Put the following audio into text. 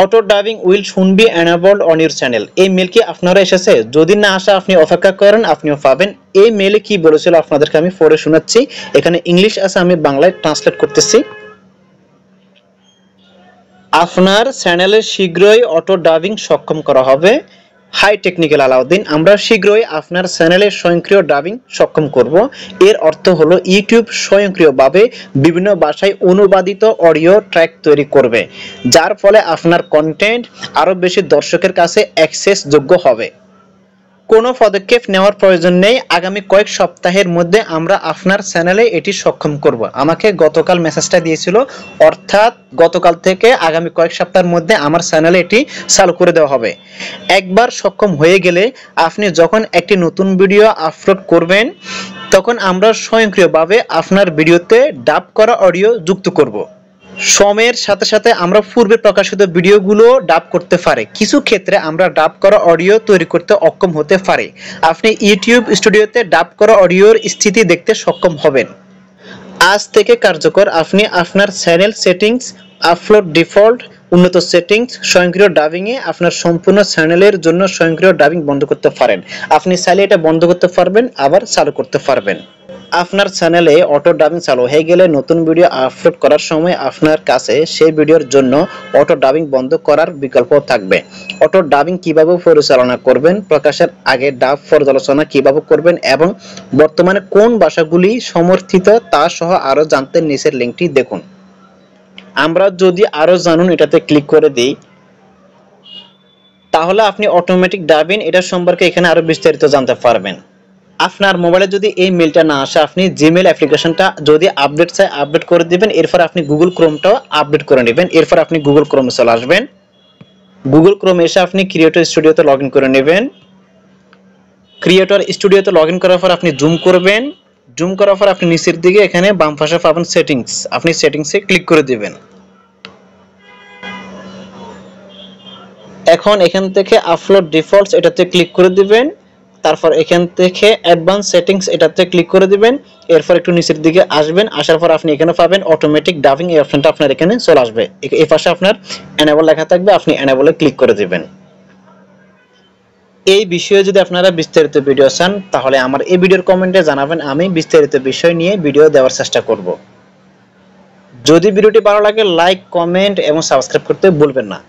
Auto dubbing will should be enabled on your channel. এই mail কি আপনারা এসেছে? যদি না আসে আপনি অপেক্ষা করেন, আপনিও পাবেন। এই মেলে কি বলেছিল আপনাদেরকে আমি পড়ে শোনাচ্ছি। এখানে ইংলিশ আছে, আমি বাংলায় ট্রান্সলেট করতেছি। আপনার চ্যানেলে শীঘ্রই অটো ডাবিং সক্ষম করা হবে। হাই টেকনিক্যাল আলাউদ্দিন, আমরা শীঘ্রই আপনার চ্যানেলে স্বয়ংক্রিয় ডাবিং সক্ষম করব। এর অর্থ হলো ইউটিউব স্বয়ংক্রিয়ভাবে বিভিন্ন ভাষায় অনুবাদিত অডিও ট্র্যাক তৈরি করবে, যার ফলে আপনার কন্টেন্ট আরও বেশি দর্শকের কাছে অ্যাক্সেসযোগ্য হবে। কোনো পদক্ষেপ নেওয়ার প্রয়োজন নেই, আগামী কয়েক সপ্তাহের মধ্যে আমরা আপনার চ্যানেলে এটি সক্ষম করব। আমাকে গতকাল মেসেজটা দিয়েছিল, অর্থাৎ গতকাল থেকে আগামী কয়েক সপ্তাহের মধ্যে আমার চ্যানেলে এটি চালু করে দেওয়া হবে। একবার সক্ষম হয়ে গেলে আপনি যখন একটি নতুন ভিডিও আপলোড করবেন, তখন আমরা স্বয়ংক্রিয়ভাবে আপনার ভিডিওতে ডাব করা অডিও যুক্ত করব। সময়ের সাথে সাথে আমরা পূর্বে প্রকাশিত ভিডিওগুলো ডাব করতে পারি। কিছু ক্ষেত্রে আমরা ডাব করা অডিও তৈরি করতে অক্ষম হতে পারি। আপনি ইউটিউব স্টুডিওতে ডাব করা অডিওর স্থিতি দেখতে সক্ষম হবেন। আজ থেকে কার্যকর। আপনি আপনার চ্যানেল সেটিংস, আপলোড ডিফল্ট, উন্নত সেটিংস, স্বয়ংক্রিয় ডাবিংয়ে আপনার সম্পূর্ণ চ্যানেলের জন্য স্বয়ংক্রিয় ডাবিং বন্ধ করতে পারেন। আপনি চাইলে এটা বন্ধ করতে পারবেন, আবার চালু করতে পারবেন। আপনার চ্যানেলে অটো ডাবিং চালু হয়ে গেলে নতুন ভিডিও আপলোড করার সময় আপনার কাছে সেই ভিডিওর জন্য অটো ডাবিং বন্ধ করার বিকল্প থাকবে। অটো ডাবিং কিভাবে পরিচালনা করবেন, প্রকাশের আগে ডাব পর্যালোচনা কিভাবে করবেন এবং বর্তমানে কোন ভাষাগুলি সমর্থিত তা সহ আরও জানতে নিচের লিঙ্কটি দেখুন। আমরা যদি আরও জানুন এটাতে ক্লিক করে দিই, তাহলে আপনি অটোমেটিক ডাবিং এটার সম্পর্কে এখানে আরও বিস্তারিত জানতে পারবেন। আপনার মোবাইলে যদি এই মেলটা না আসে, আপনি জিমেল অ্যাপ্লিকেশনটা যদি আপডেট চাই আপডেট করে দিবেন। এরপর আপনি গুগল ক্রোমটাও আপডেট করে নেবেন। এরপর আপনি গুগল ক্রোমে চলে আসবেন। গুগল ক্রোমে এসে আপনি ক্রিয়েটর স্টুডিওতে লগ ইন করে নেবেন। ক্রিয়েটর স্টুডিওতে লগ ইন করার পর আপনি জুম করবেন। জুম করার পর আপনি নিচের দিকে এখানে বাম পাশে পাবেন সেটিংস, আপনি সেটিংসে ক্লিক করে দিবেন। এখন এখান থেকে আপলোড ডিফল্টস এটাতে ক্লিক করে দিবেন। তারপর এখান থেকে অ্যাডভান্স সেটিংস এটাতে ক্লিক করে দিবেন। এরপর একটু নিচের দিকে আসবেন, আসার পর আপনি এখানে পাবেন অটোমেটিক ডাবিং। এই অপশনটা আপনার এখানে চলে আসবে। এই পাশে আপনার এনেবল লেখা থাকবে, আপনি এনেবলে ক্লিক করে দিবেন। এই বিষয়ে যদি আপনারা বিস্তারিত ভিডিও চান, তাহলে আমার এই ভিডিওর কমেন্টে জানাবেন, আমি বিস্তারিত বিষয় নিয়ে ভিডিও দেওয়ার চেষ্টা করব। যদি ভিডিওটি ভালো লাগে লাইক, কমেন্ট এবং সাবস্ক্রাইব করতে ভুলবেন না।